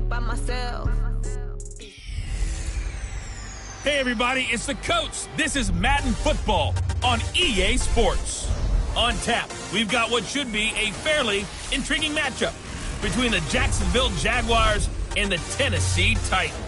by myself. Hey everybody, it's the coach. This is Madden Football on EA Sports. On tap, we've got what should be a fairly intriguing matchup between the Jacksonville Jaguars and the Tennessee Titans.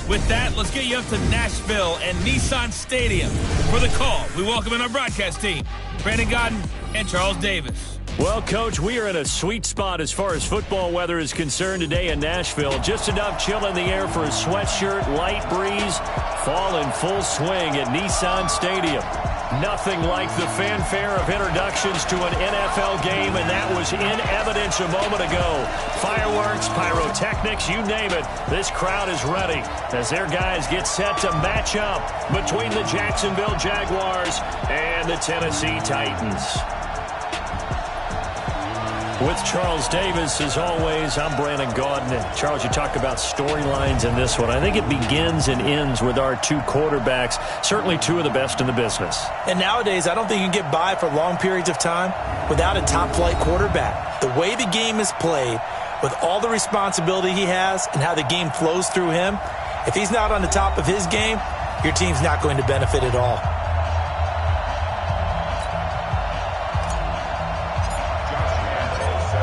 With that, let's get you up to Nashville and Nissan Stadium. For the call, we welcome in our broadcast team, Brandon Godden and Charles Davis. Well, Coach, we are in a sweet spot as far as football weather is concerned today in Nashville. Just enough chill in the air for a sweatshirt, light breeze, fall in full swing at Nissan Stadium. Nothing like the fanfare of introductions to an NFL game, and that was in evidence a moment ago. Fireworks, pyrotechnics, you name it. This crowd is ready as their guys get set to match up between the Jacksonville Jaguars and the Tennessee Titans. With Charles Davis, as always, I'm Brandon Godden. And Charles, you talk about storylines in this one. I think it begins and ends with our two quarterbacks, certainly two of the best in the business. And nowadays, I don't think you can get by for long periods of time without a top-flight quarterback. The way the game is played, with all the responsibility he has and how the game flows through him, if he's not on the top of his game, your team's not going to benefit at all.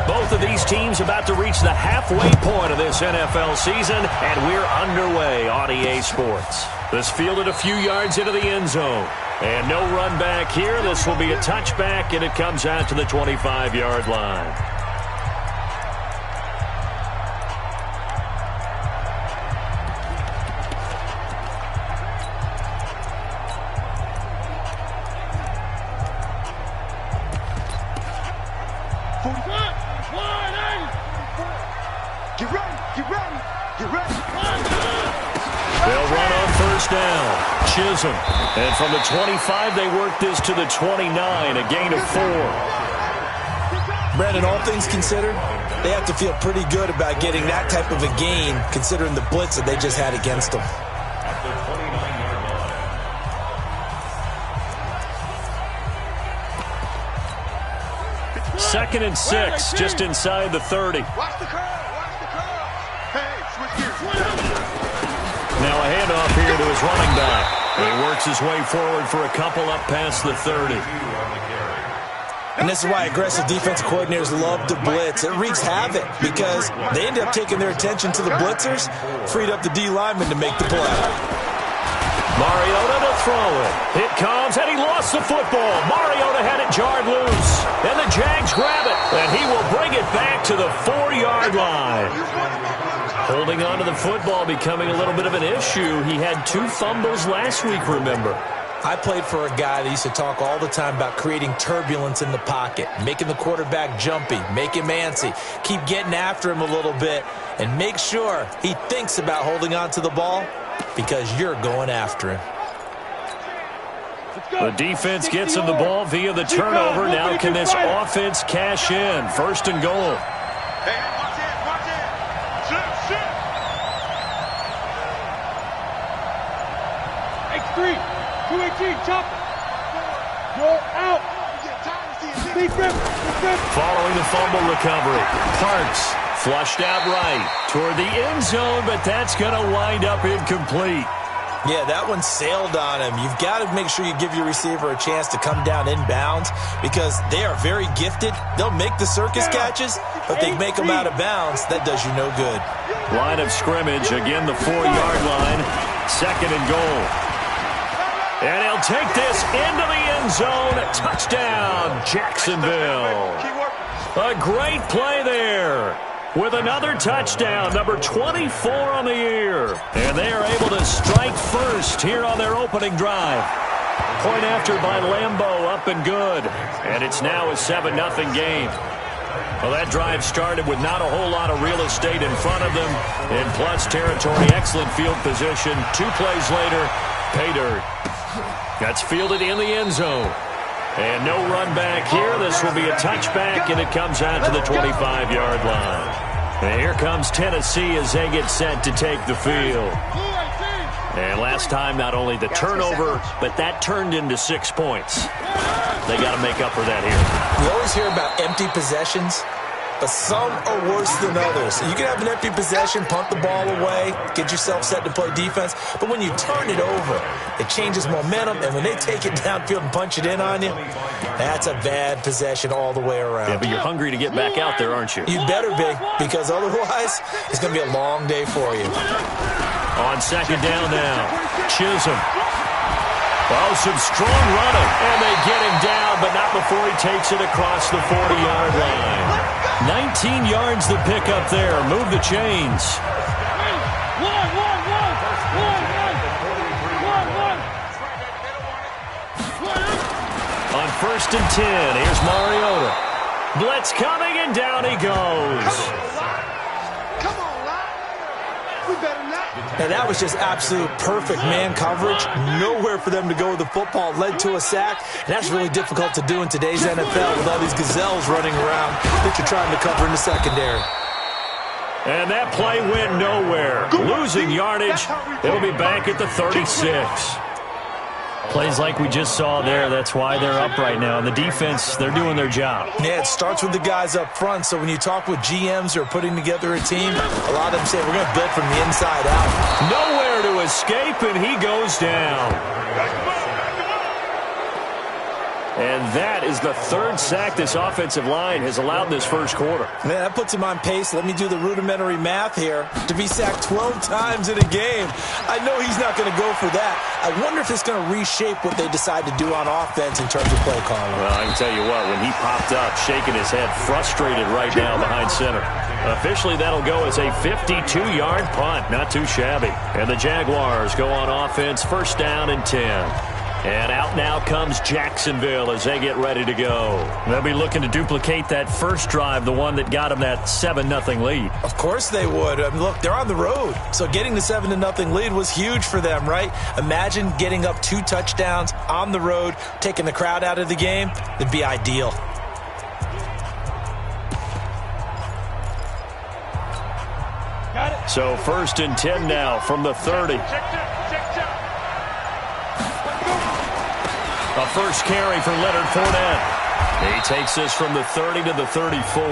Both of these teams about to reach the halfway point of this NFL season, and we're underway on EA Sports. This fielded a few yards into the end zone. And no run back here. This will be a touchback, and it comes out to the 25-yard line. And from the 25, they work this to the 29, a gain of 4. Brandon, all things considered, they have to feel pretty good about getting that type of a gain, considering the blitz that they just had against them. Second and 6, just inside the 30. Now a handoff here to his running back. And he works his way forward for a couple up past the 30. And this is why aggressive defensive coordinators love to blitz. It wreaks havoc because they end up taking their attention to the blitzers, freed up the D lineman to make the play. Mariota to throw it. It comes, and he lost the football. Mariota had it jarred loose. And the Jags grab it, and he will bring it back to the 4-yard line. Holding on to the football becoming a little bit of an issue. He had 2 fumbles last week, remember. I played for a guy that used to talk all the time about creating turbulence in the pocket, making the quarterback jumpy, make him antsy, keep getting after him a little bit, and make sure he thinks about holding on to the ball because you're going after him. The defense gets him the ball via the turnover. Now can this offense cash in? First and goal. Following the fumble recovery, Parks flushed out right toward the end zone, but that's going to wind up incomplete. Yeah, that one sailed on him. You've got to make sure you give your receiver a chance to come down inbounds because they are very gifted. They'll make the circus catches, but they make them out of bounds. That does you no good. Line of scrimmage, again the 4-yard line, second and goal. And he'll take this into the end zone. Touchdown, Jacksonville. A great play there with another touchdown, number 24 on the year. And they are able to strike first here on their opening drive. Point after by Lambeau, up and good. And it's now a 7-0 game. Well, that drive started with not a whole lot of real estate in front of them. In plus territory, excellent field position. 2 plays later, pay dirt. That's fielded in the end zone. And no run back here. This will be a touchback, and it comes out to the 25-yard line. And here comes Tennessee as they get set to take the field. And last time, not only the turnover, but that turned into 6 points. They got to make up for that here. You always hear about empty possessions, but some are worse than others. You can have an empty possession, punt the ball away, get yourself set to play defense, but when you turn it over, it changes momentum, and when they take it downfield and punch it in on you, that's a bad possession all the way around. Yeah, but you're hungry to get back out there, aren't you? You better be, because otherwise, it's going to be a long day for you. On second down now, Chisholm. Oh, some strong running, and they get him down, but not before he takes it across the 40-yard line. 19 yards the pickup there. Move the chains. On first and 10, here's Mariota. Blitz coming, and down he goes. Come on, Lyle. We better not. And that was just absolute perfect man coverage. Nowhere for them to go with the football. Led to a sack. And that's really difficult to do in today's NFL with all these gazelles running around that you're trying to cover in the secondary. And that play went nowhere. Losing yardage. It'll be back at the 36. Plays like we just saw there, that's why they're up right now. And the defense, they're doing their job. Yeah, it starts with the guys up front. So when you talk with GMs who are putting together a team, a lot of them say we're going to build from the inside out. Nowhere to escape, and he goes down. And that is the third sack this offensive line has allowed this first quarter. Man, that puts him on pace. Let me do the rudimentary math here. To be sacked 12 times in a game. I know he's not going to go for that. I wonder if it's going to reshape what they decide to do on offense in terms of play calling. Well, I can tell you what, when he popped up, shaking his head, frustrated right now behind center. Officially, that'll go as a 52-yard punt. Not too shabby. And the Jaguars go on offense, first down and 10. And out now comes Jacksonville as they get ready to go. They'll be looking to duplicate that first drive, the one that got them that 7-0 lead. Of course they would. I mean, look, they're on the road. So getting the 7-0 lead was huge for them, right? Imagine getting up 2 touchdowns on the road, taking the crowd out of the game. It'd be ideal. Got it. So first and 10 now from the 30. A first carry for Leonard Fournette. He takes this from the 30 to the 34.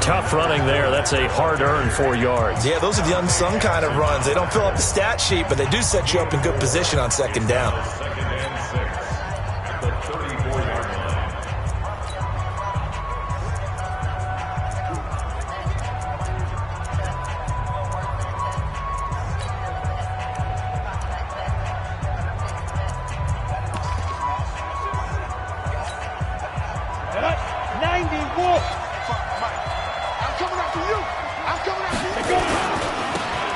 Tough running there. That's a hard-earned 4 yards. Yeah, those are the unsung kind of runs. They don't fill up the stat sheet, but they do set you up in good position on second down.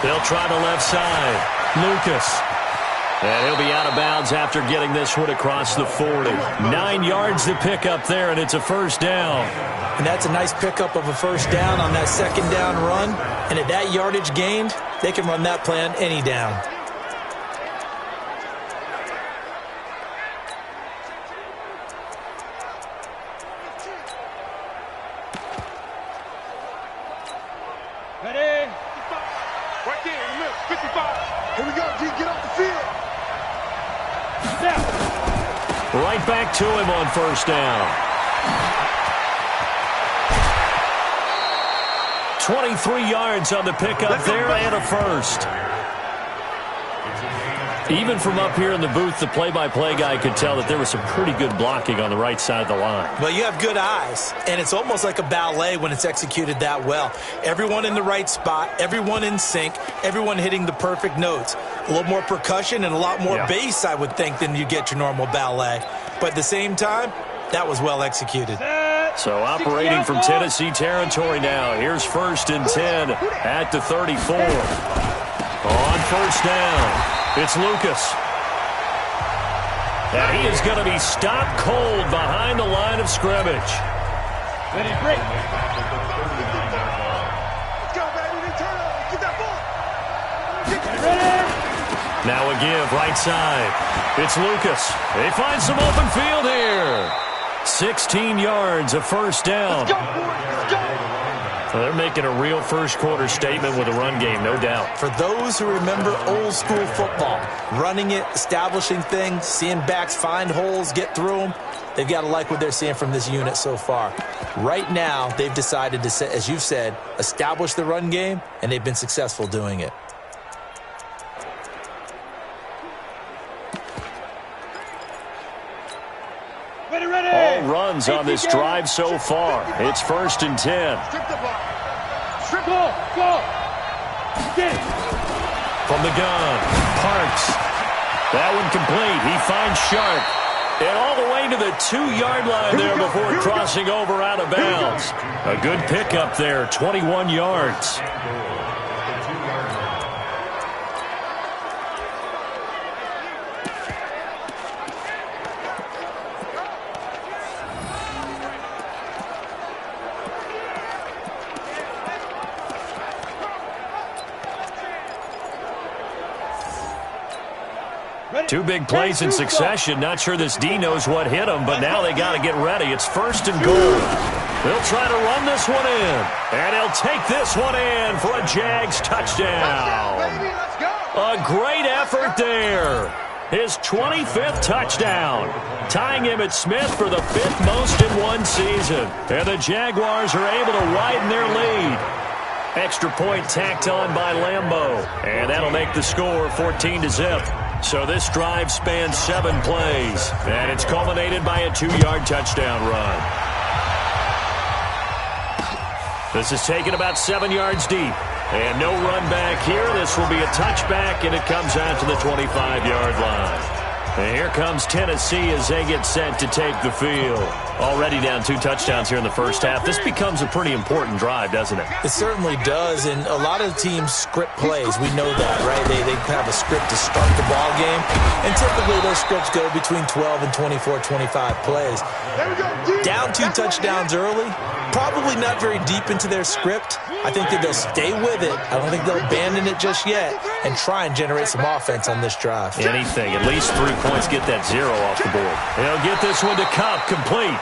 They'll try the left side. Lucas. And he'll be out of bounds after getting this one across the 40. 9 yards to pick up there, and it's a first down. And that's a nice pickup of a first down on that second down run. And at that yardage gained, they can run that play on any down. Ready? Right there in the middle, 55. Here we go, G, get off the field. Snap. Right back to him on first down. 23 yards on the pickup there and a first. Even from up here in the booth, the play-by-play guy could tell that there was some pretty good blocking on the right side of the line. Well, you have good eyes, and it's almost like a ballet when it's executed that well. Everyone in the right spot, everyone in sync, everyone hitting the perfect notes. A little more percussion and a lot more bass, I would think, than you get your normal ballet. But at the same time, that was well executed. So operating from Tennessee territory now. Here's first and 10 at the 34. On first down. It's Lucas. And he is going to be stopped cold behind the line of scrimmage. Ready, break. Let's go, baby. Turn up. Get that ball. Ready? Now a give, right side. It's Lucas. He finds some open field here. 16 yards, a first down. Let's go, boys. Let's go. Well, they're making a real first-quarter statement with a run game, no doubt. For those who remember old-school football, running it, establishing things, seeing backs find holes, get through them, they've got to like what they're seeing from this unit so far. Right now, they've decided to, as you've said, establish the run game, and they've been successful doing it. All runs on this drive so far. It's 1st and 10. Strip ball, go. From the gun, Parks. That one complete. He finds Sharp. And all the way to the 2-yard line there before crossing over out of bounds. A good pickup there, 21 yards. Two big plays in succession. Not sure this D knows what hit him, but now they got to get ready. It's 1st and goal. They'll try to run this one in. And he'll take this one in for a Jags touchdown. A great effort there. His 25th touchdown. Tying him at Smith for the 5th most in one season. And the Jaguars are able to widen their lead. Extra point tacked on by Lambeau. And that'll make the score 14-0. So this drive spans 7 plays, and it's culminated by a 2-yard touchdown run. This is taken about 7 yards deep, and no run back here. This will be a touchback, and it comes out to the 25-yard line. And here comes Tennessee as they get set to take the field. Already down 2 touchdowns here in the first half. This becomes a pretty important drive, doesn't it? It certainly does, and a lot of teams script plays. We know that, right? They have a script to start the ball game, and typically those scripts go between 12 and 24, 25 plays. Down 2 touchdowns early, probably not very deep into their script. I think that they'll stay with it. I don't think they'll abandon it just yet and try and generate some offense on this drive. Anything, at least 3 points, get that 0 off the board. He'll get this one to Cup, complete.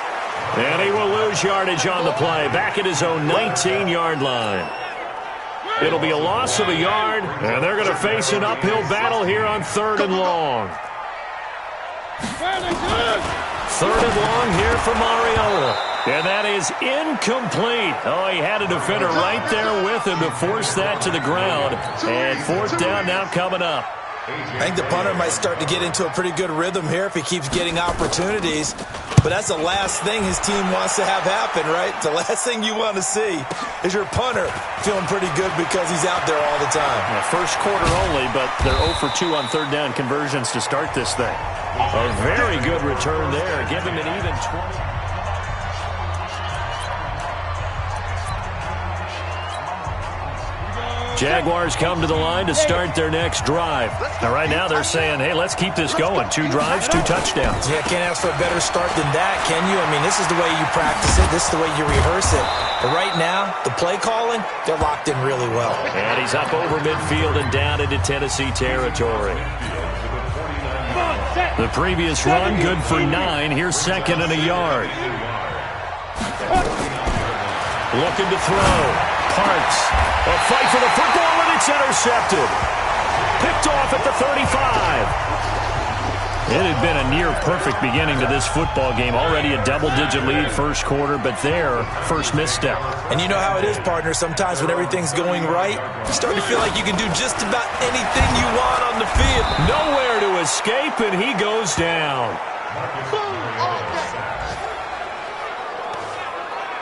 And he will lose yardage on the play, back at his own 19-yard line. It'll be a loss of a yard, and they're going to face an uphill battle here on 3rd and long. 3rd and long here for Mariota. And that is incomplete. Oh, he had a defender right there with him to force that to the ground. And 4th down now coming up. I think the punter might start to get into a pretty good rhythm here if he keeps getting opportunities. But that's the last thing his team wants to have happen, right? The last thing you want to see is your punter feeling pretty good because he's out there all the time. Yeah, first quarter only, but they're 0 for 2 on 3rd down conversions to start this thing. A very good return there. Give him an even 20. Jaguars come to the line to start their next drive. Now, right now they're saying, hey, let's keep this going. 2 drives, 2 touchdowns. Yeah, can't ask for a better start than that, can you? I mean, this is the way you practice it. This is the way you rehearse it. But right now, the play calling, they're locked in really well. And he's up over midfield and down into Tennessee territory. The previous run, good for 9. Here's 2nd and a yard. Looking to throw. Parks. A fight for the football, and it's intercepted. Picked off at the 35. It had been a near-perfect beginning to this football game. Already a double-digit lead first quarter, but their first misstep. And you know how it is, partner. Sometimes when everything's going right, you start to feel like you can do just about anything you want on the field. Nowhere to escape, and he goes down.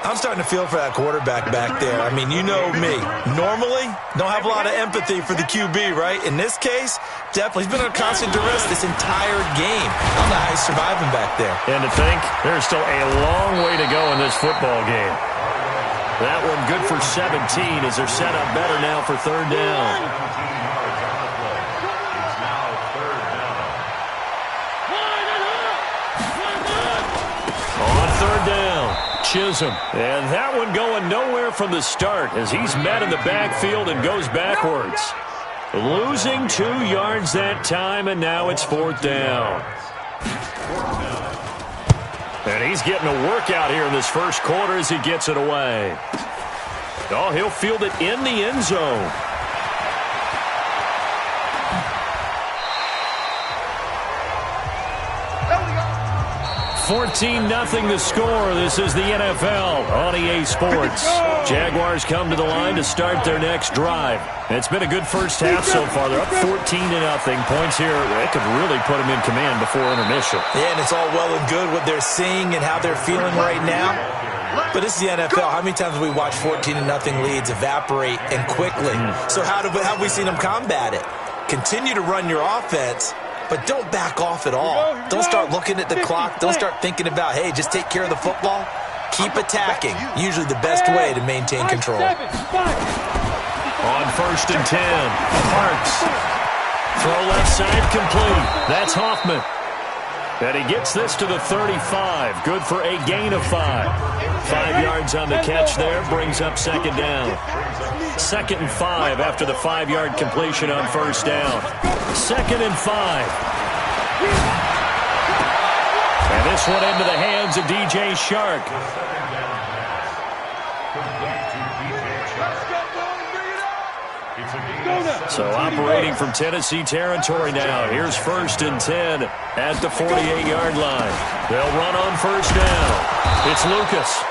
I'm starting to feel for that quarterback back there. I mean, you know me. Normally, don't have a lot of empathy for the QB, right? In this case, definitely. He's been under constant duress this entire game. I don't know how he's surviving back there. And to think, there's still a long way to go in this football game. That one good for 17 as they're set up better now for 3rd down. On 3rd down. Chisholm. And that one going nowhere from the start as he's met in the backfield and goes backwards. Losing 2 yards that time, and now it's 4th down. And he's getting a workout here in this first quarter as he gets it away. Oh, he'll field it in the end zone. 14-0 the score. This is the NFL on EA Sports. Jaguars come to the line to start their next drive. It's been a good first half so far. They're up 14-0. Points here, it could really put them in command before intermission. Yeah, and it's all well and good what they're seeing and how they're feeling right now. But this is the NFL. How many times have we watched 14-0 leads evaporate and quickly? So how have we seen them combat it? Continue to run your offense, but don't back off at all. Don't start looking at the clock. Don't start thinking about, hey, just take care of the football. Keep attacking. Usually the best way to maintain control. On 1st and 10, Parks. Throw left side complete. That's Hoffman. And he gets this to the 35. Good for a gain of 5. 5 yards on the catch there. Brings up 2nd down. 2nd and 5 after the 5-yard completion on 1st down. 2nd and 5. And this one into the hands of DJ Shark. So operating from Tennessee territory now. Here's 1st and 10 at the 48-yard line. They'll run on 1st down. It's Lucas.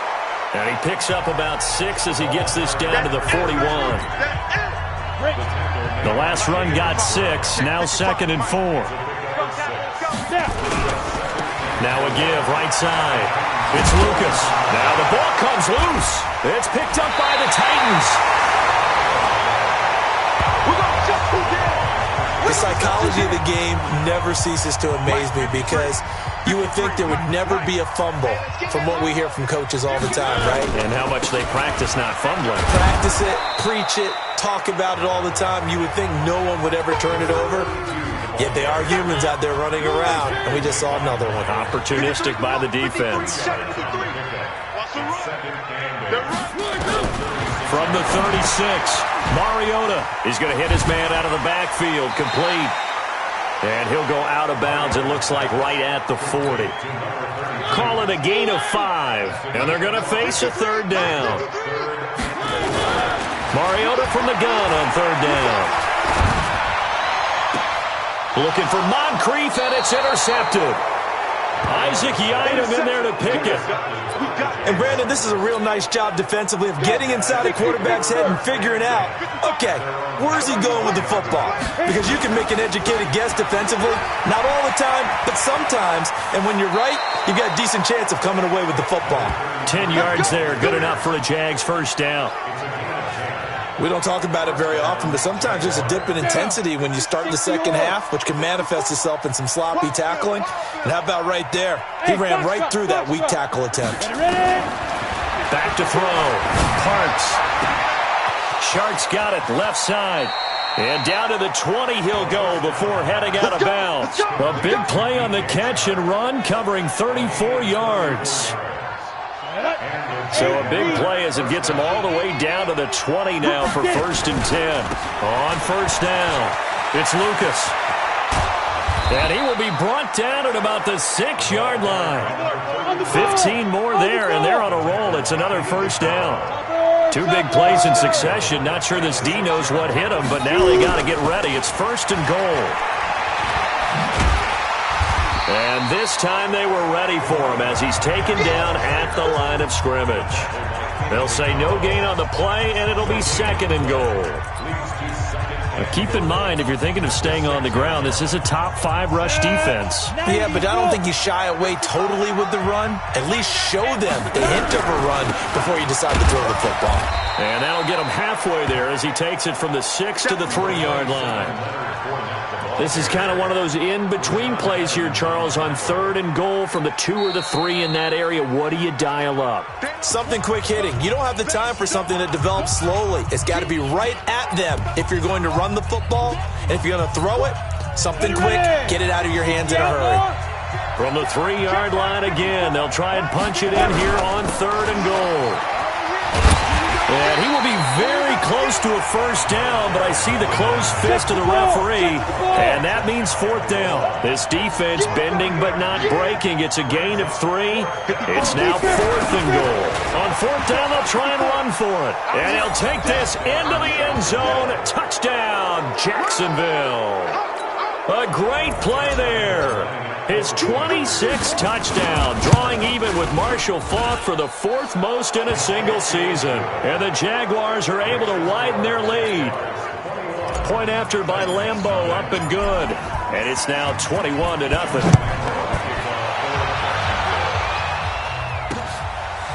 And he picks up about 6 as he gets this down to the 41. The last run got 6. Now 2nd and 4. Now a give right side. It's Lucas. Now the ball comes loose. It's picked up by the Titans. The psychology of the game never ceases to amaze me because you would think there would never be a fumble from what we hear from coaches all the time, right? And how much they practice not fumbling. Practice it, preach it, talk about it all the time. You would think no one would ever turn it over. Yet they are humans out there running around, and we just saw another one. Opportunistic by the defense. From the 36, Mariota is going to hit his man out of the backfield, complete. And he'll go out of bounds, it looks like right at the 40. Call it a gain of 5, and they're going to face a 3rd down. Mariota from the gun on 3rd down. Looking for Moncrief, and it's intercepted. Isaac Yiadom in there to pick it. And, Brandon, this is a real nice job defensively of getting inside a quarterback's head and figuring out, okay, where's he going with the football? Because you can make an educated guess defensively, not all the time, but sometimes. And when you're right, you've got a decent chance of coming away with the football. 10 yards there, good enough for a Jags 1st down. We don't talk about it very often, but sometimes there's a dip in intensity when you start the second half, which can manifest itself in some sloppy tackling. And how about right there? He ran right through that weak tackle attempt. Back to throw. Parks. Shark's got it left side. And down to the 20 he'll go before heading out of bounds. A big play on the catch and run, covering 34 yards. So a big play as it gets him all the way down to the 20 now for 1st and 10. On 1st down, it's Lucas. And he will be brought down at about the 6-yard line. 15 more there, and they're on a roll. It's another 1st down. 2 big plays in succession. Not sure this D knows what hit him, but now they got to get ready. It's 1st and goal. And this time they were ready for him as he's taken down at the line of scrimmage. They'll say no gain on the play, and it'll be 2nd and goal. Now keep in mind, if you're thinking of staying on the ground, this is a top 5 rush defense. Yeah, but I don't think you shy away totally with the run. At least show them the hint of a run before you decide to throw the football. And that'll get him halfway there as he takes it from the 6 to the 3-yard line. This is kind of one of those in-between plays here, Charles, on 3rd and goal from the 2 or the 3 in that area. What do you dial up? Something quick hitting. You don't have the time for something that develops slowly. It's got to be right at them if you're going to run the football. And if you're going to throw it, something quick, get it out of your hands in a hurry. From the 3-yard line again, they'll try and punch it in here on 3rd and goal. And he will be very close to a 1st down, but I see the closed fist of the referee, and that means 4th down. This defense bending but not breaking. It's a gain of 3. It's now 4th and goal. On 4th down, they'll try and run for it. And he'll take this into the end zone. Touchdown, Jacksonville. A great play there. His 26th touchdown, drawing even with Marshall Faulk for the 4th most in a single season. And the Jaguars are able to widen their lead. Point after by Lambeau, up and good. And it's now 21-0.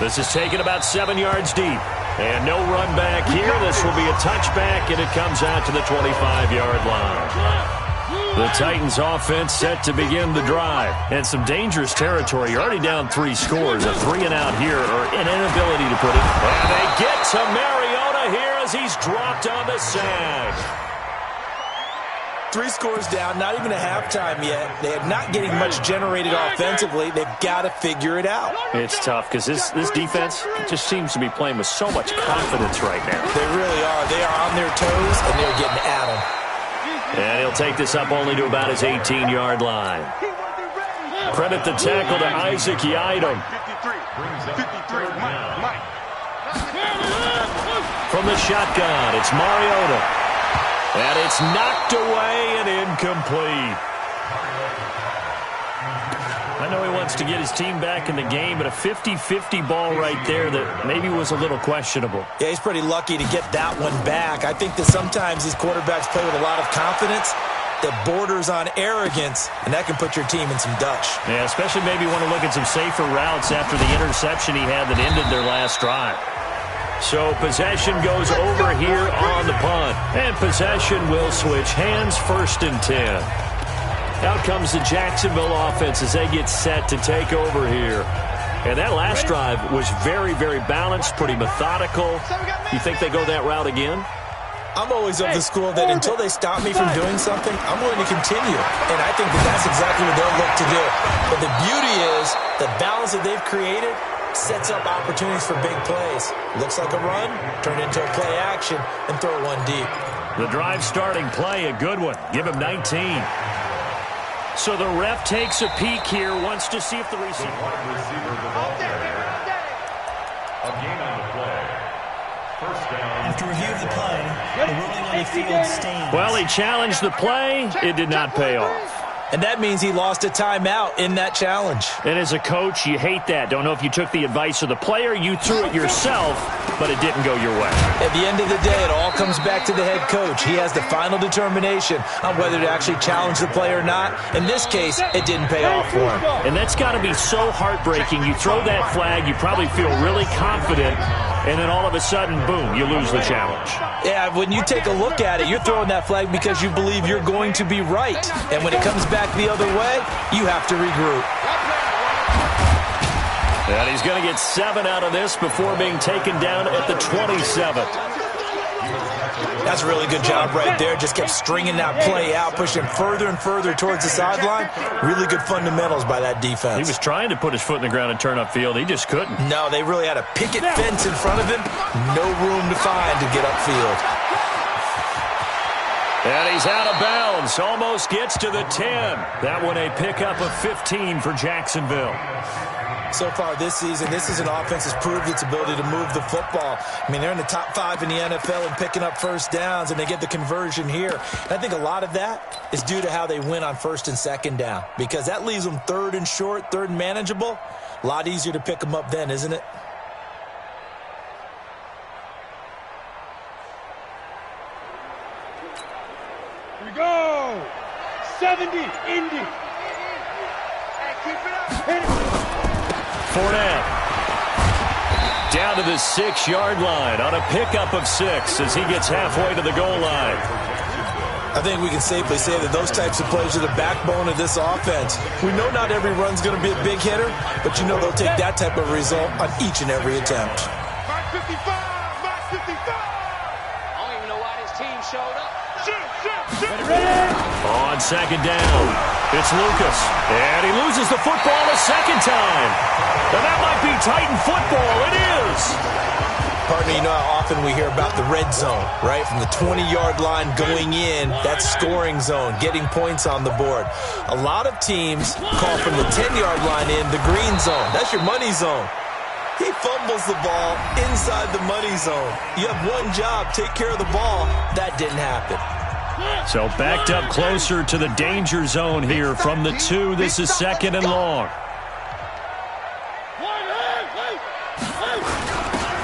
This is taken about 7 yards deep. And no run back here. This will be a touchback, and it comes out to the 25-yard line. The Titans offense set to begin the drive. And some dangerous territory. You're already down 3 scores. A 3-and-out here, or an inability to put it. And they get to Mariota here as he's dropped on the sack. 3 scores down, not even a halftime yet. They are not getting much generated offensively. They've got to figure it out. It's tough because this defense just seems to be playing with so much confidence right now. They really are. They are on their toes, and they're getting at them. And he'll take this up only to about his 18-yard line. Credit the tackle to Isaac Yiadom. From the shotgun, it's Mariota. And it's knocked away and incomplete. I know he wants to get his team back in the game, but a 50-50 ball right there that maybe was a little questionable. Yeah, he's pretty lucky to get that one back. I think that sometimes these quarterbacks play with a lot of confidence that borders on arrogance, and that can put your team in some dutch. Yeah, especially maybe want to look at some safer routes after the interception he had that ended their last drive. So possession goes over here on the punt. And possession will switch hands, 1st and 10. Out comes the Jacksonville offense as they get set to take over here. And that last drive was very, very balanced, pretty methodical. You think they go that route again? I'm always of the school that until they stop me from doing something, I'm going to continue. And I think that that's exactly what they'll look to do. But the beauty is the balance that they've created sets up opportunities for big plays. Looks like a run, turn into a play action, and throw one deep. The drive starting play, a good one. Give him 19. So the ref takes a peek here, wants to see if the receiver... After review of the play, the ruling on the field stands. Well, he challenged the play. It did not pay off. And that means he lost a timeout in that challenge. And as a coach, you hate that. Don't know if you took the advice of the player, you threw it yourself, but it didn't go your way. At the end of the day, it all comes back to the head coach. He has the final determination on whether to actually challenge the play or not. In this case, it didn't pay off for him. And that's got to be so heartbreaking. You throw that flag, you probably feel really confident, and then all of a sudden, boom, you lose the challenge. Yeah, when you take a look at it, you're throwing that flag because you believe you're going to be right. And when it comes back the other way, you have to regroup. And he's going to get 7 out of this before being taken down at the 27th. That's a really good job right there. Just kept stringing that play out, pushing further and further towards the sideline. Really good fundamentals by that defense. He was trying to put his foot in the ground and turn upfield. He just couldn't. No, they really had a picket fence in front of him. No room to find to get upfield. And he's out of bounds. Almost gets to the 10. That one a pickup of 15 for Jacksonville. So far this season, this is an offense that's proved its ability to move the football. I mean, they're in the top 5 in the NFL and picking up first downs, and they get the conversion here. And I think a lot of that is due to how they win on 1st and 2nd down, because that leaves them 3rd and short, 3rd and manageable. A lot easier to pick them up then, isn't it? Here we go. 70, Indy. Hey, keep it up. Hit it. Fournette down to the 6-yard line on a pickup of 6 as he gets halfway to the goal line. I think we can safely say that those types of plays are the backbone of this offense. We know not every run's going to be a big hitter, but you know they'll take that type of result on each and every attempt. Mark 55, Mark 55. I don't even know why this team showed up. Shoot. On 2nd down, it's Lucas, and he loses the football a 2nd time. And that might be Titan football. It is. Partner, you know how often we hear about the red zone, right? From the 20-yard line going in, that's scoring zone, getting points on the board. A lot of teams call from the 10-yard line in the green zone. That's your money zone. He fumbles the ball inside the money zone. You have one job, take care of the ball. That didn't happen. So backed up closer to the danger zone here from the 2. This is 2nd and long.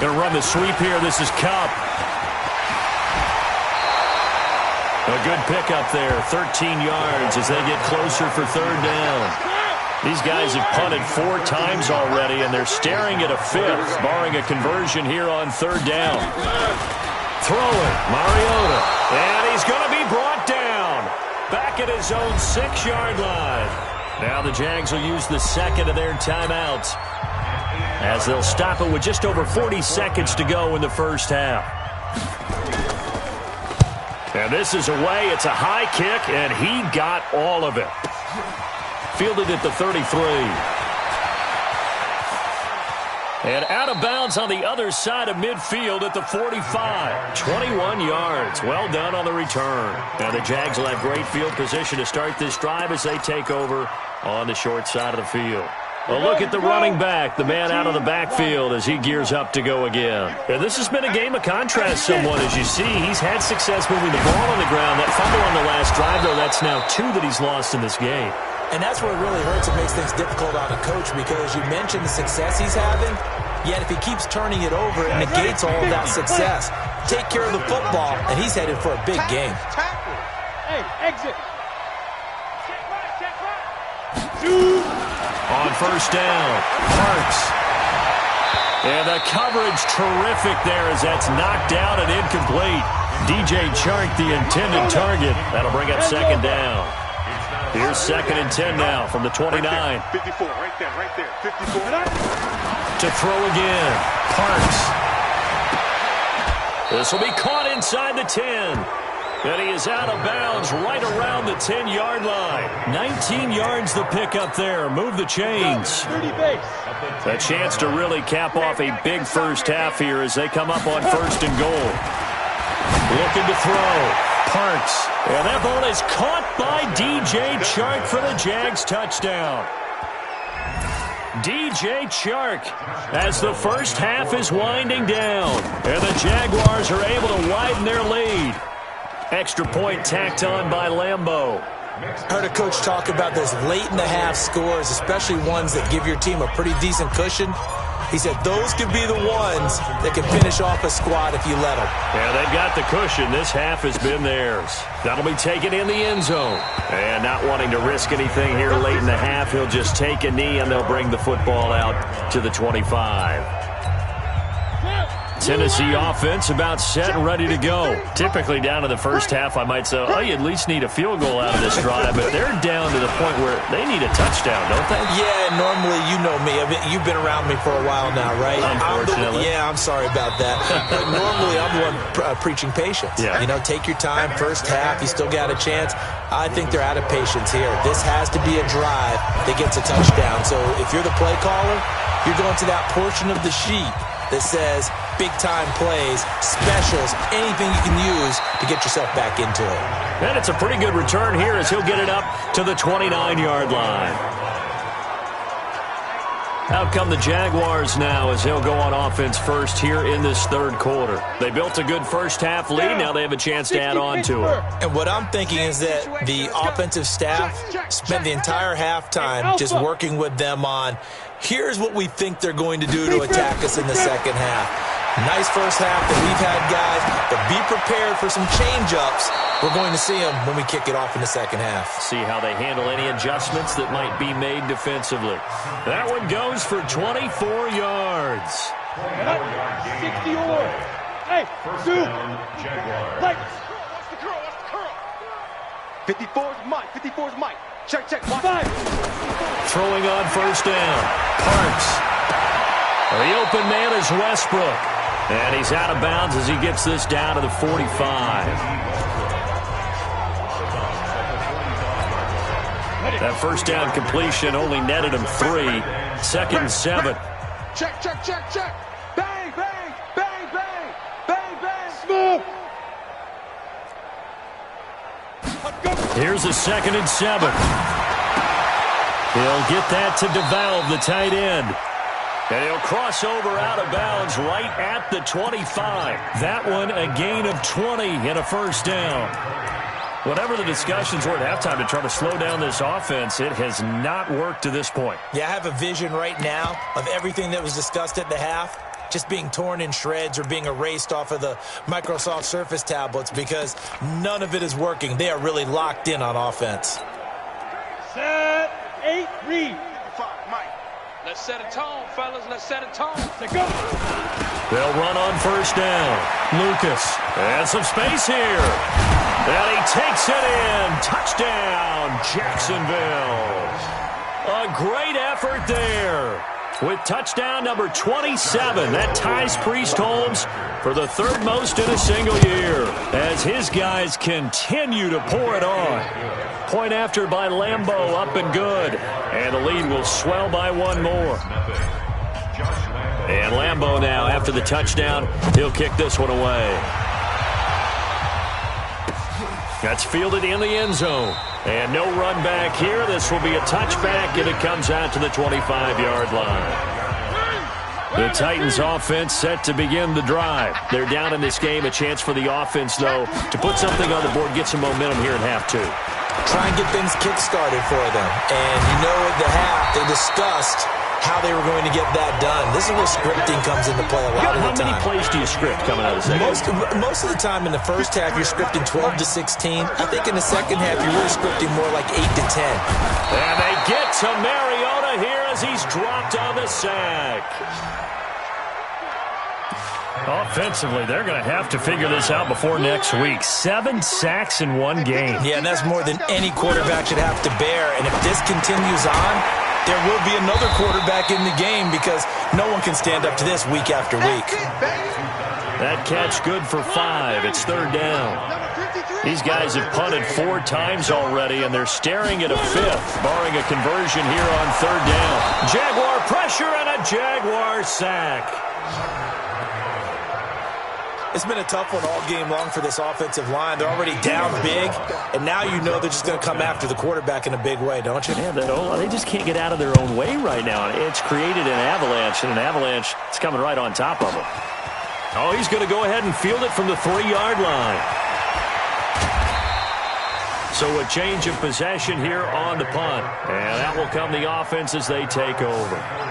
Going to run the sweep here. This is Cup. A good pickup there. 13 yards as they get closer for 3rd down. These guys have punted 4 times already, and they're staring at a 5th, barring a conversion here on 3rd down. Throwing, Mariota, and he's going to be brought down. Back at his own 6-yard line. Now the Jags will use the 2nd of their timeouts, as they'll stop it with just over 40 seconds to go in the first half. And this is away. It's a high kick, and he got all of it. Fielded at the 33. And out of bounds on the other side of midfield at the 45. 21 yards. Well done on the return. Now the Jags will have great field position to start this drive as they take over on the short side of the field. A look at the running back, the man out of the backfield as he gears up to go again. And this has been a game of contrast somewhat. As you see, he's had success moving the ball on the ground. That fumble on the last drive, though, that's now 2 that he's lost in this game. And that's where it really hurts and makes things difficult on a coach, because you mentioned the success he's having, yet if he keeps turning it over, it negates all of that success. Take care of the football, and he's headed for a big game. Hey, exit. On 1st down, Parks. And the coverage terrific there as that's knocked down and incomplete. DJ Chark, the intended target. That'll bring up 2nd down. Here's 2nd and 10 now from the 29. 54, right there, 54. To throw again, Parks. This will be caught inside the 10. And he is out of bounds right around the 10-yard line. 19 yards the pickup there. Move the chains. A chance to really cap off a big first half here as they come up on 1st and goal. Looking to throw. Parks. And that ball is caught by DJ Chark for the Jags touchdown. DJ Chark as the first half is winding down. And the Jaguars are able to widen their lead. Extra point tacked on by Lambeau. Heard a coach talk about those late-in-the-half scores, especially ones that give your team a pretty decent cushion. He said those could be the ones that can finish off a squad if you let them. Yeah, they've got the cushion. This half has been theirs. That'll be taken in the end zone. And not wanting to risk anything here late in the half, he'll just take a knee and they'll bring the football out to the 25. Tennessee offense about set and ready to go. Typically down to the first half, I might say, oh, you at least need a field goal out of this drive, but they're down to the point where they need a touchdown, don't they? Yeah, normally, you know me. You've been around me for a while now, right? Unfortunately. I'm sorry about that. But normally, I'm the one preaching patience. Yeah. You know, take your time. First half, you still got a chance. I think they're out of patience here. This has to be a drive that gets a touchdown. So if you're the play caller, you're going to that portion of the sheet that says big-time plays, specials, anything you can use to get yourself back into it. And it's a pretty good return here as he'll get it up to the 29-yard line. Out come the Jaguars now as he'll go on offense first here in this 3rd quarter. They built a good first half lead. Now they have a chance to add on to it. And what I'm thinking is that the offensive staff spent the entire halftime just working with them on, here's what we think they're going to do to attack us in the second half. Nice first half that we've had, guys, but be prepared for some change-ups. We're going to see them when we kick it off in the second half. See how they handle any adjustments that might be made defensively. That one goes for 24 yards. 60 or hey, two. Like, watch the curl. 54's Mike. 54's Mike. Check. Watch. 5. Throwing on first down. Parks. The open man is Westbrook. And he's out of bounds as he gets this down to the 45. That first down completion only netted him 3. 2nd and 7. Check. Bang. Smoke. Here's a 2nd and 7. He'll get that to DeValve, the tight end. And he'll cross over out of bounds right at the 25. That one a gain of 20 and a first down. Whatever the discussions were at halftime to try to slow down this offense, it has not worked to this point. Yeah, I have a vision right now of everything that was discussed at the half just being torn in shreds or being erased off of the Microsoft Surface tablets because none of it is working. They are really locked in on offense. Set, 8, read. Let's set a tone, fellas. Let's set a tone. Let's go. They'll run on first down. Lucas has some space here. And he takes it in. Touchdown, Jacksonville. A great effort there. With touchdown number 27, that ties Priest Holmes for the third most in a single year as his guys continue to pour it on. Point after by Lambeau, up and good. And the lead will swell by one more. And Lambeau now, after the touchdown, he'll kick this one away. That's fielded in the end zone. And no run back here. This will be a touchback, and it comes out to the 25-yard line. The Titans offense set to begin the drive. They're down in this game. A chance for the offense, though, to put something on the board, get some momentum here in half two. Try and get things kick-started for them. And you know at the half, they discussed how they were going to get that done. This is where scripting comes into play a lot of the time. How many plays do you script coming out of the second? Most of the time in the first half, you're scripting 12 to 16. I think in the second half, you're really scripting more like 8 to 10. And they get to Mariota here as he's dropped on the sack. Offensively, they're going to have to figure this out before next week. 7 sacks in one game. Yeah, and that's more than any quarterback should have to bear. And if this continues on, there will be another quarterback in the game because no one can stand up to this week after week. That catch good for 5. It's third down. These guys have punted 4 times already, and they're staring at a 5th, barring a conversion here on third down. Jaguar pressure and a Jaguar sack. It's been a tough one all game long for this offensive line. They're already down big, and now you know they're just going to come after the quarterback in a big way, don't you? Yeah, they just can't get out of their own way right now. It's created an avalanche, and an avalanche is coming right on top of them. Oh, he's going to go ahead and field it from the 3-yard line. So a change of possession here on the punt, and that will come the offense as they take over.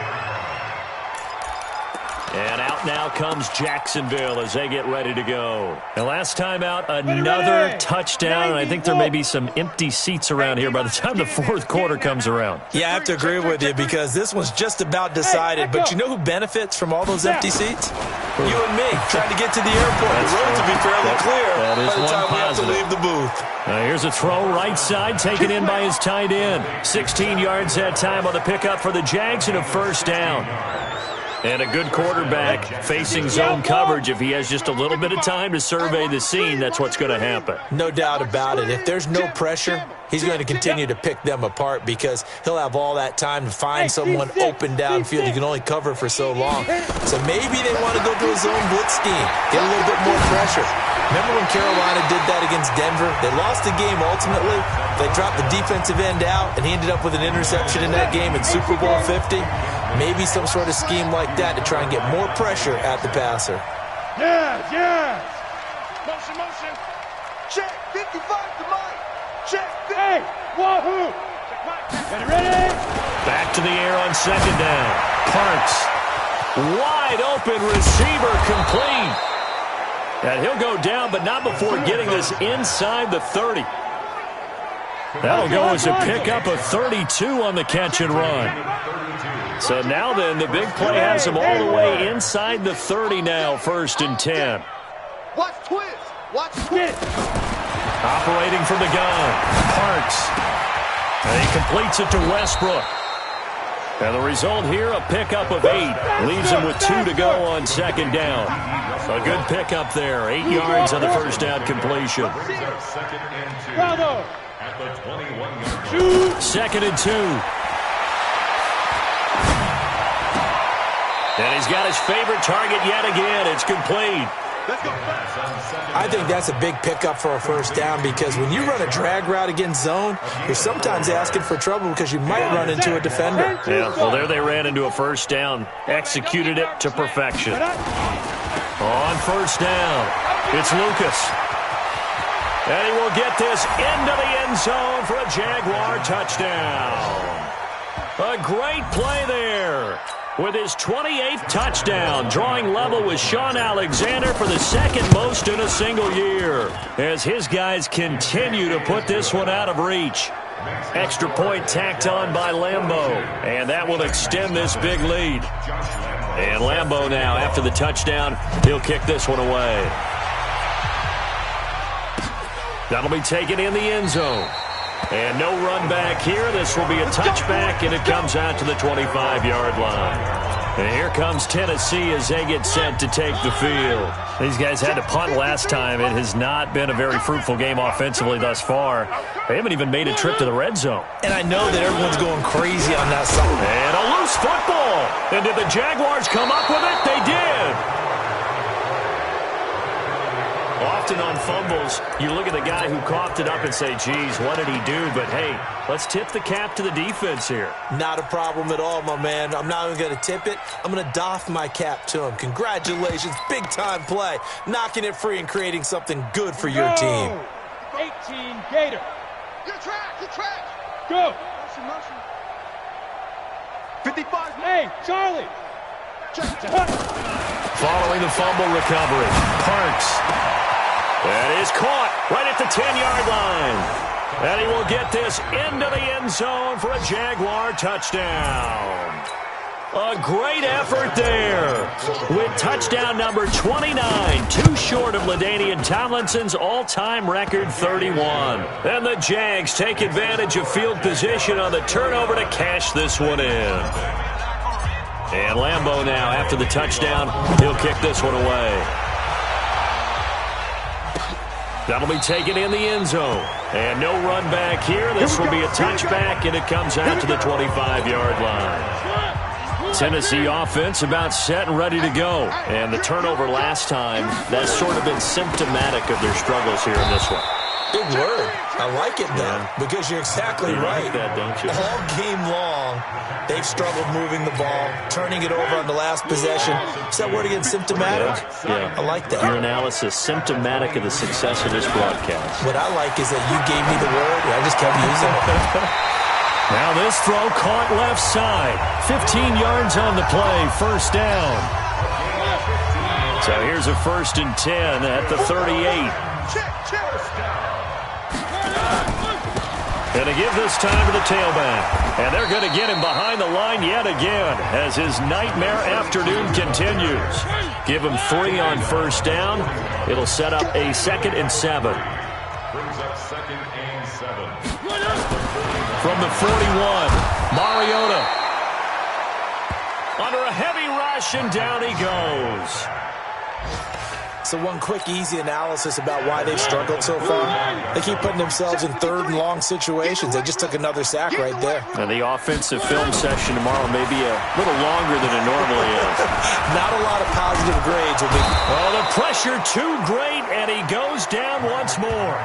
And out now comes Jacksonville as they get ready to go. And last time out, another touchdown. And I think there may be some empty seats around here by the time the fourth quarter comes around. Yeah, I have to agree with you because this one's just about decided. But you know who benefits from all those empty seats? You and me, trying to get to the airport. The roads will be fairly clear by the time we have to leave the booth. Now here's a throw right side, taken in by his tight end. 16 yards that time on the pickup for the Jags and a first down. And a good quarterback facing zone coverage. If he has just a little bit of time to survey the scene, that's what's going to happen. No doubt about it. If there's no pressure, he's going to continue to pick them apart because he'll have all that time to find someone open downfield. He can only cover for so long. So maybe they want to go to a zone blitz scheme, get a little bit more pressure. Remember when Carolina did that against Denver? They lost the game ultimately. They dropped the defensive end out, and he ended up with an interception in that game in Super Bowl 50. Maybe some sort of scheme like that to try and get more pressure at the passer. Yes. Motion. Check. 55 to Mike. Check. Hey, wahoo. Ready? Back to the air on second down. Parks. Wide open receiver complete. And he'll go down, but not before getting this inside the 30. That'll go as a pickup of 32 on the catch and run. So now then, the big play has him all the way inside the 30 now, 1st and 10. Watch twist. Operating from the gun, Parks. And he completes it to Westbrook. And the result here, a pickup of 8. Leaves him with 2 to go on second down. A good pickup there. 8 yards on the first down completion. Bravo. 2nd and 2. And he's got his favorite target yet again. It's complete. I think that's a big pickup for a first down because when you run a drag route against zone, you're sometimes asking for trouble because you might run into a defender. Yeah, well, there they ran into a first down. Executed it to perfection. On first down, it's Lucas. And he will get this into the end zone for a Jaguar touchdown. A great play there. With his 28th touchdown, drawing level with Sean Alexander for the second most in a single year, as his guys continue to put this one out of reach. Extra point tacked on by Lambeau, and that will extend this big lead. And Lambeau now, after the touchdown, he'll kick this one away. That'll be taken in the end zone. And no run back here. This will be a touchback, and it comes out to the 25-yard line. And here comes Tennessee as they get set to take the field. These guys had to punt last time. It has not been a very fruitful game offensively thus far. They haven't even made a trip to the red zone. And I know that everyone's going crazy on that side. And a loose football. And did the Jaguars come up with it? They did. Often on fumbles, you look at the guy who coughed it up and say, geez, what did he do? But, hey, let's tip the cap to the defense here. Not a problem at all, my man. I'm not even going to tip it. I'm going to doff my cap to him. Congratulations. Big-time play. Knocking it free and creating something good for your team. 18 Gator. Good track, good track. Go. Motion. 55. Hey, Charlie. Following the fumble recovery, Parks. That is caught right at the 10-yard line. And he will get this into the end zone for a Jaguar touchdown. A great effort there with touchdown number 29, too short of LaDainian Tomlinson's all-time record 31. And the Jags take advantage of field position on the turnover to cash this one in. And Lambeau now, after the touchdown, he'll kick this one away. That'll be taken in the end zone. And no run back here. This will be a touchback, and it comes out to the 25-yard line. Tennessee offense about set and ready to go. And the turnover last time, that's sort of been symptomatic of their struggles here in this one. Big word. I like it, though, because you're exactly right. Like that, don't you? All game long, they've struggled moving the ball, turning it over on the last possession. Is that word again, symptomatic? Yeah. I like that. Your analysis, symptomatic of the success of this broadcast. What I like is that you gave me the word, and I just kept using it. Now this throw caught left side. 15 yards on the play, first down. So here's a 1st and 10 at the 38. And to give this time to the tailback. And they're going to get him behind the line yet again as his nightmare afternoon continues. Give him 3 on first down. It'll set up a 2nd and 7. Brings up 2nd and 7. From the 41, Mariota. Under a heavy rush, and down he goes. So one quick, easy analysis about why they've struggled so far. They keep putting themselves in 3rd and long situations. They just took another sack right there. And the offensive film session tomorrow may be a little longer than it normally is. Not a lot of positive grades will be. Oh, the pressure too great, and he goes down once more.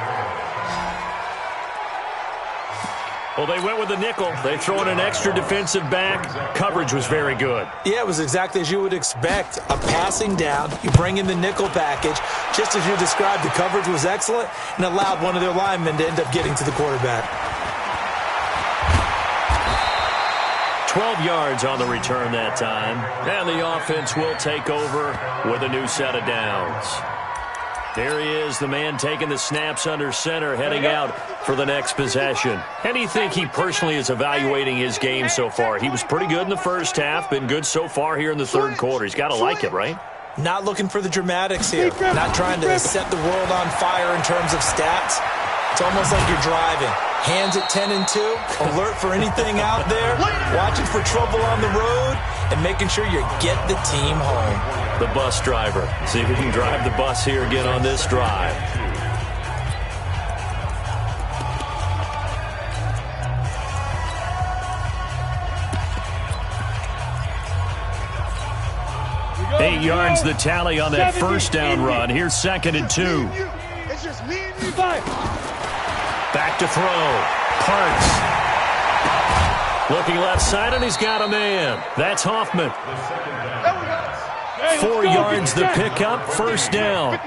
Well, they went with the nickel. They throw in an extra defensive back. Coverage was very good. Yeah, it was exactly as you would expect. A passing down. You bring in the nickel package. Just as you described, the coverage was excellent and allowed one of their linemen to end up getting to the quarterback. 12 yards on the return that time. And the offense will take over with a new set of downs. There he is, the man taking the snaps under center, heading out for the next possession. How do you think he personally is evaluating his game so far? He was pretty good in the first half, been good so far here in the 3rd quarter. He's got to like it, right? Not looking for the dramatics here. Not trying to set the world on fire in terms of stats. It's almost like you're driving. Hands at 10 and 2, alert for anything out there, watching for trouble on the road, and making sure you get the team home. The bus driver. See if we can drive the bus here again on this drive. Eight yards the tally on that first down run. Here's 2nd and 2. It's just me and you. Back to throw. Parks. Looking left side, and he's got a man. That's Hoffman. 4 yards the pickup, first down.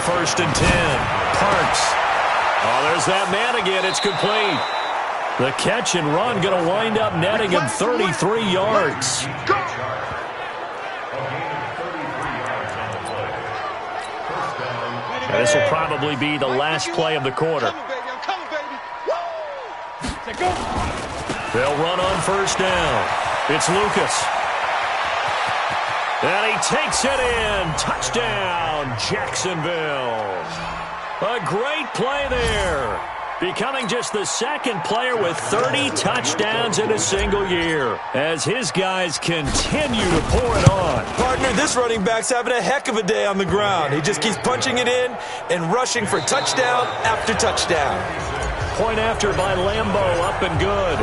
1st and 10. Parks. Oh, there's that man again. It's complete. The catch and run going to wind up netting him 33 yards. And this will probably be the last play of the quarter. They'll run on 1st down. It's Lucas. And he takes it in. Touchdown, Jacksonville. A great play there. Becoming just the 2nd player with 30 touchdowns in a single year as his guys continue to pour it on. Partner, this running back's having a heck of a day on the ground. He just keeps punching it in and rushing for touchdown after touchdown. Point after by Lambeau, up and good.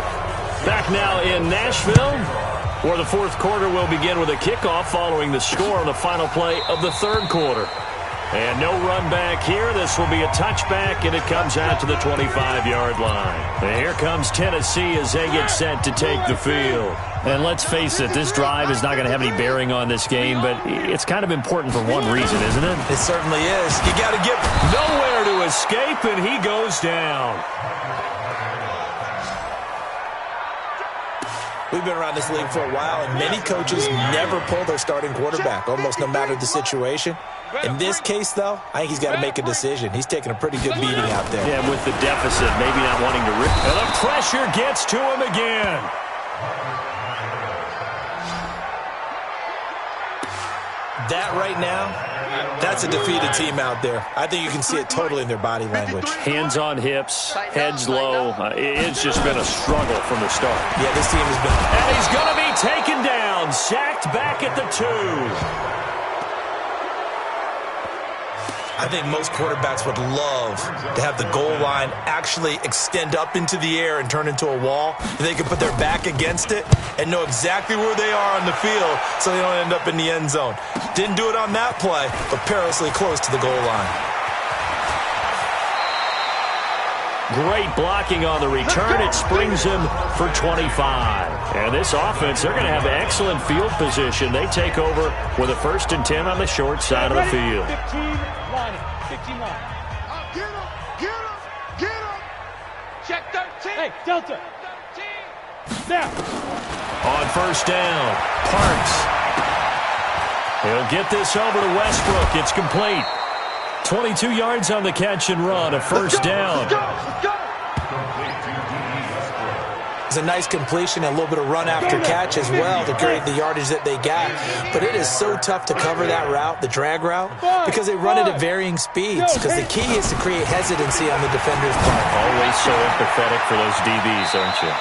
Back now in Nashville, where the 4th quarter will begin with a kickoff following the score on the final play of the 3rd quarter. And no run back here. This will be a touchback, and it comes out to the 25-yard line. And here comes Tennessee as they get set to take the field. And let's face it, this drive is not going to have any bearing on this game, but it's kind of important for one reason, isn't it? It certainly is. You got to get nowhere to escape, and he goes down. We've been around this league for a while, and many coaches never pull their starting quarterback, almost no matter the situation. In this case, though, I think he's got to make a decision. He's taking a pretty good beating out there. Yeah, with the deficit, maybe not wanting to rip. And the pressure gets to him again. That right now, that's a defeated team out there. I think you can see it totally in their body language. Hands on hips, heads low. It's just been a struggle from the start. Yeah, this team has been... And he's going to be taken down, sacked back at the 2. I think most quarterbacks would love to have the goal line actually extend up into the air and turn into a wall. They can put their back against it and know exactly where they are on the field so they don't end up in the end zone. Didn't do it on that play, but perilously close to the goal line. Great blocking on the return. It springs him for 25. And this offense, they're going to have excellent field position. They take over with a 1st and 10 on the short side of the field. 15 line. Get him. Check 13. Hey, Delta. 13. Now. On 1st down, Parks. He'll get this over to Westbrook. It's complete. 22 yards on the catch and run, a 1st down. Let's go. It's a nice completion and a little bit of run after catch as well to create the yardage that they got. But it is so tough to cover that route, the drag route, because they run it at varying speeds. Because the key is to create hesitancy on the defender's part. Always so empathetic for those DBs, aren't you?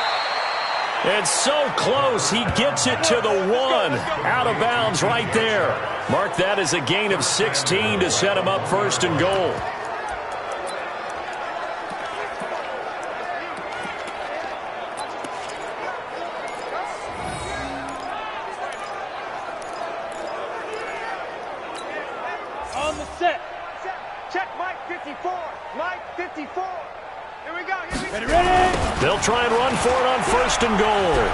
It's so close. He gets it to the 1. Out of bounds right there. Mark that as a gain of 16 to set him up 1st and goal. On the set. Check Mike 54. Mike 54. Here we go. Ready. They'll try and run for it on 1st and goal.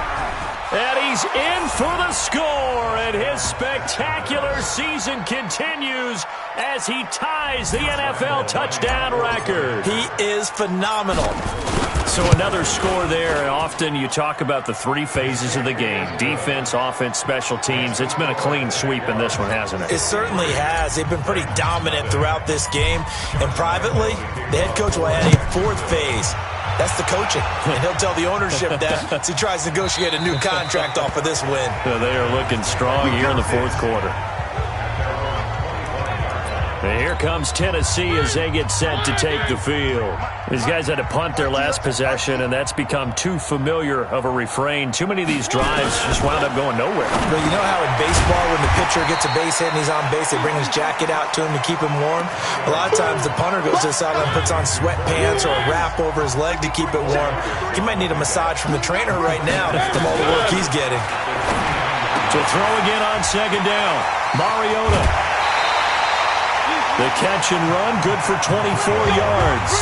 And he's in for the score, and his spectacular season continues as he ties the NFL touchdown record. He is phenomenal. So another score there. Often you talk about the 3 phases of the game: defense, offense, special teams. It's been a clean sweep in this one, hasn't it? It certainly has. They've been pretty dominant throughout this game. And privately, the head coach will add a 4th phase. That's the coaching. And he'll tell the ownership that as he tries to negotiate a new contract off of this win. So they are looking strong here in the 4th quarter. And here comes Tennessee as they get set to take the field. These guys had to punt their last possession, and that's become too familiar of a refrain. Too many of these drives just wound up going nowhere. But you know how in baseball, when the pitcher gets a base hit and he's on base, they bring his jacket out to him to keep him warm? A lot of times the punter goes to the sideline, puts on sweatpants or a wrap over his leg to keep it warm. He might need a massage from the trainer right now from all the work he's getting. To throw again on 2nd down, Mariota. The catch and run, good for 24 yards.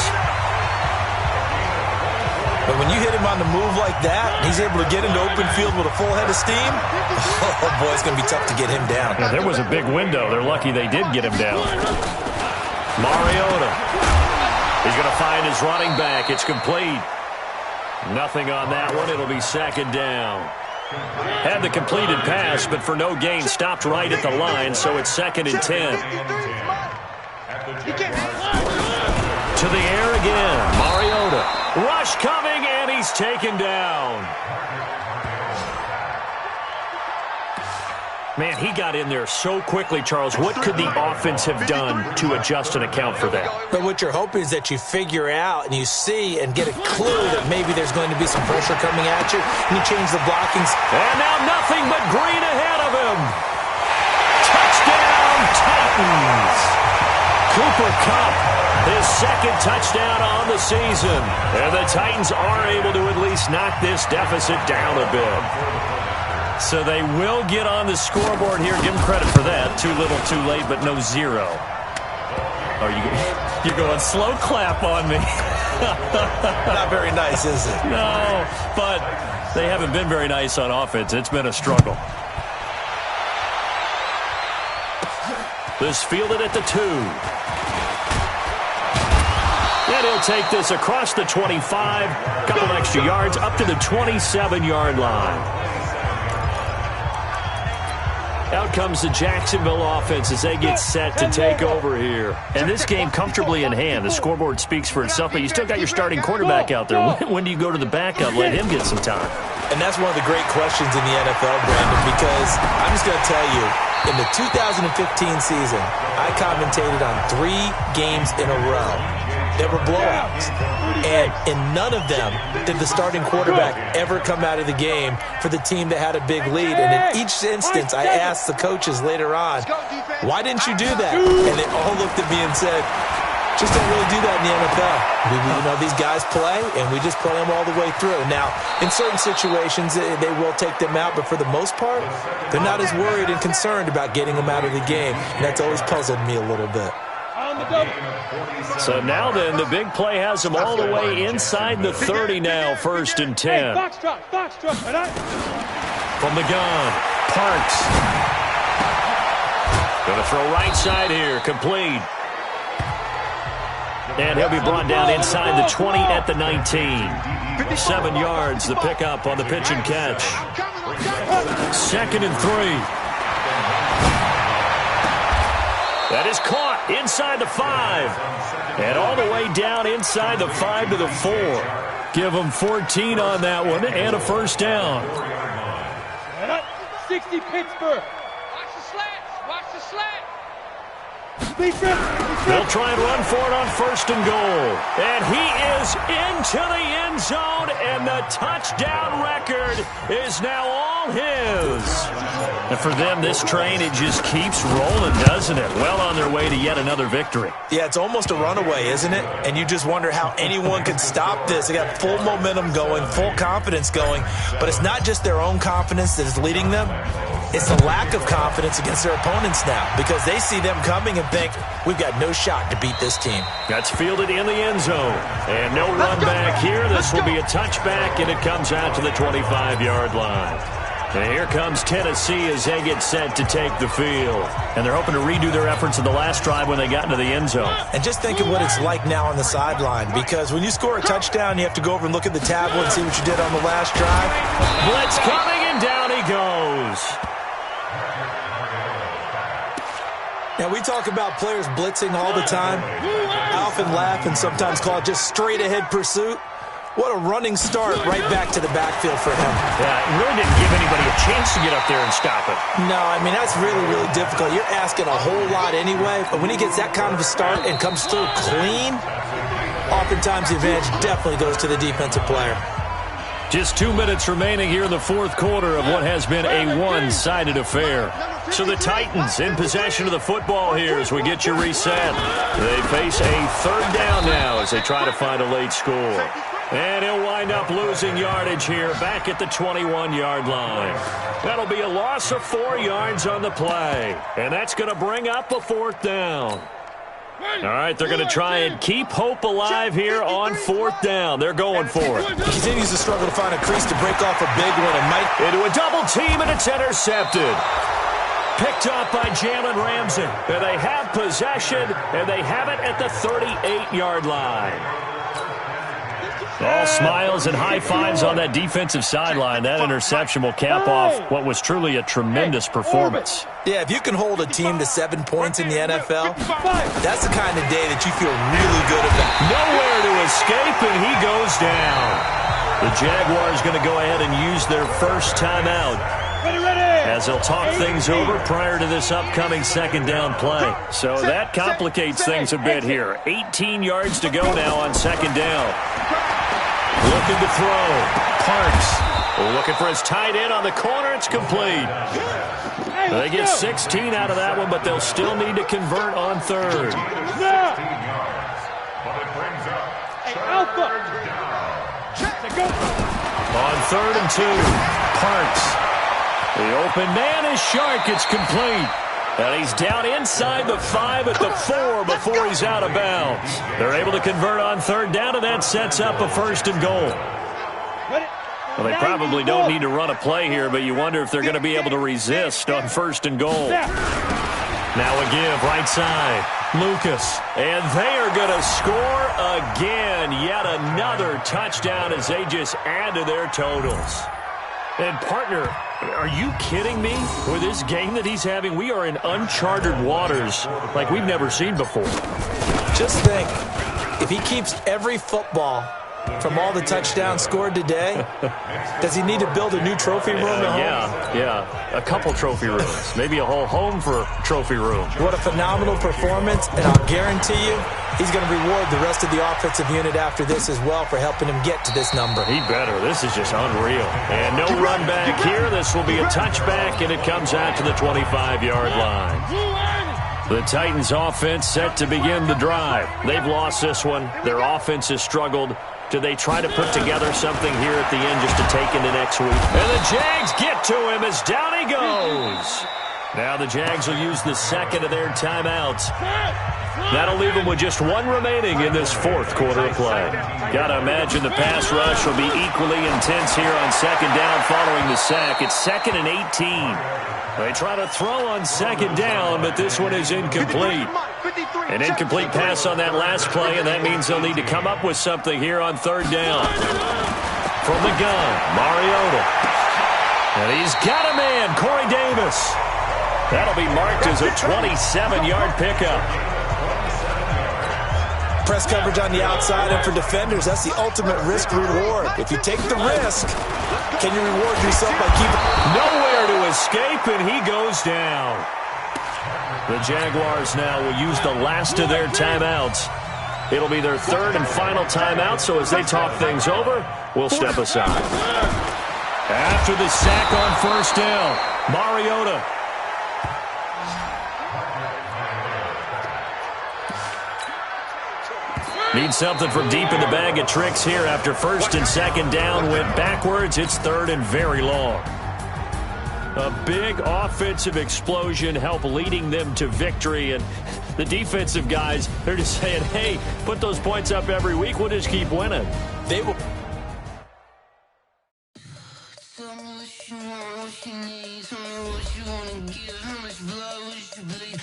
But when you hit him on the move like that, he's able to get into open field with a full head of steam, oh boy, it's going to be tough to get him down. Yeah, there was a big window. They're lucky they did get him down. Mariota. He's going to find his running back. It's complete. Nothing on that one. It'll be second down. Had the completed pass, but for no gain, stopped right at the line, so it's 2nd and 10. To the air again. Mariota. Rush coming, and he's taken down. Man, he got in there so quickly, Charles. What could the offense have done to adjust and account for that? But what you're hoping is that you figure out and you see and get a clue that maybe there's going to be some pressure coming at you, and you change the blockings. And now nothing but green ahead of him. Touchdown, Titans. Cooper Kupp, his 2nd touchdown on the season. And the Titans are able to at least knock this deficit down a bit. So they will get on the scoreboard here. Give them credit for that. Too little, too late, but no 0. Oh, you're going slow clap on me. Not very nice, is it? No, but they haven't been very nice on offense. It's been a struggle. This fielded at the 2. And he'll take this across the 25. Couple extra yards up to the 27-yard line. Out comes the Jacksonville offense as they get set to take over here. And this game comfortably in hand. The scoreboard speaks for itself, but you still got your starting quarterback out there. When do you go to the backup? Let him get some time. And that's one of the great questions in the NFL, Brandon, because I'm just going to tell you, in the 2015 season, I commentated on 3 games in a row that were blowouts. And in none of them did the starting quarterback ever come out of the game for the team that had a big lead. And in each instance, I asked the coaches later on, why didn't you do that? And they all looked at me and said, just don't really do that in the NFL. These guys play, and we just play them all the way through. Now, in certain situations, they will take them out, but for the most part, they're not as worried and concerned about getting them out of the game. And that's always puzzled me a little bit. So now then, the big play has them all the way inside the 30 now, 1st and 10. From the gun, Parks. Going to throw right side here, complete. And he'll be brought down inside the 20 at the 19. 7 yards, the pickup on the pitch and catch. 2nd and 3. That is caught inside the 5. And all the way down inside the 5 to the 4. Give them 14 on that one and a 1st down. 60 Pittsburgh. Watch the slats. Watch the slats. They'll try and run for it on 1st and goal. And he is into the end zone, and the touchdown record is now all his. And for them, this train, it just keeps rolling, doesn't it? Well on their way to yet another victory. Yeah, it's almost a runaway, isn't it? And you just wonder how anyone can stop this. They got full momentum going, full confidence going. But it's not just their own confidence that is leading them. It's the lack of confidence against their opponents now, because they see them coming and think, we've got no shot to beat this team. That's fielded in the end zone. And no run back here. This will be a touchback, and it comes out to the 25-yard line. And here comes Tennessee as they get set to take the field. And they're hoping to redo their efforts in the last drive when they got into the end zone. And just think of what it's like now on the sideline, because when you score a touchdown, you have to go over and look at the tablet and see what you did on the last drive. Blitz coming, and down he goes. Now, we talk about players blitzing all the time. I often laugh and sometimes call it just straight-ahead pursuit. What a running start right back to the backfield for him. Yeah, it really didn't give anybody a chance to get up there and stop it. No, I mean, that's really, really difficult. You're asking a whole lot anyway, but when he gets that kind of a start and comes through clean, oftentimes the advantage definitely goes to the defensive player. Just 2 minutes remaining here in the 4th quarter of what has been a one-sided affair. So the Titans in possession of the football here as we get you reset. They face a 3rd down now as they try to find a late score. And he'll wind up losing yardage here back at the 21-yard line. That'll be a loss of 4 yards on the play. And that's going to bring up a 4th down. All right, they're going to try and keep hope alive here on 4th down. They're going for it. He continues to struggle to find a crease to break off a big one. And Mike into a double team, and it's intercepted. Picked off by Jalen Ramsey. And they have possession, and they have it at the 38-yard line. All smiles and high fives on that defensive sideline. That interception will cap off what was truly a tremendous performance. Yeah, if you can hold a team to 7 points in the NFL, that's the kind of day that you feel really good about. Nowhere to escape, and he goes down. The Jaguars going to go ahead and use their first timeout as they'll talk things over prior to this upcoming second down play. So that complicates things a bit here. 18 yards to go now on second down. Looking to throw. Parks looking for his tight end on the corner. It's complete. They get 16 out of that one, but they'll still need to convert on third. On 3rd and 2, Parks. The open man is Shark. It's complete. And he's down inside the 5 at the 4 before he's out of bounds. They're able to convert on 3rd down, and that sets up a 1st and goal. Well, they probably don't need to run a play here, but you wonder if they're going to be able to resist on 1st and goal. Now a give, right side. Lucas. And they are going to score again. Yet another touchdown as they just add to their totals. And, partner, are you kidding me? With this game that he's having, we are in uncharted waters like we've never seen before. Just think, if he keeps every football from all the touchdowns scored today, does he need to build a new trophy room at home? Yeah. A couple trophy rooms. Maybe a whole home for trophy room. What a phenomenal performance, and I'll guarantee you he's going to reward the rest of the offensive unit after this as well for helping him get to this number. He better. This is just unreal. And no run back here. This will be a touchback, and it comes out to the 25-yard line. The Titans offense set to begin the drive. They've lost this one. Their offense has struggled. Do they try to put together something here at the end just to take into next week? And the Jags get to him as down he goes. Now the Jags will use the second of their timeouts. That'll leave them with just one remaining in this 4th quarter of play. Got to imagine the pass rush will be equally intense here on second down following the sack. It's 2nd and 18. They try to throw on second down, but this one is incomplete. An incomplete pass on that last play, and that means they'll need to come up with something here on 3rd down. From the gun, Mariota. And he's got a man, Corey Davis. That'll be marked as a 27-yard pickup. Press coverage on the outside, and for defenders, that's the ultimate risk-reward. If you take the risk, can you reward yourself by keeping... Nowhere to escape, and he goes down. The Jaguars now will use the last of their timeouts. It'll be their 3rd and final timeout, so as they talk things over, we'll step aside. After the sack on 1st down, Mariota. Need something from deep in the bag of tricks here after 1st and 2nd down went backwards. It's 3rd and very long. A big offensive explosion helped leading them to victory. And the defensive guys, they're just saying, hey, put those points up every week. We'll just keep winning. They will... Tell me what you want, what you need. Tell me what you wanna give. How much blood would you bleed?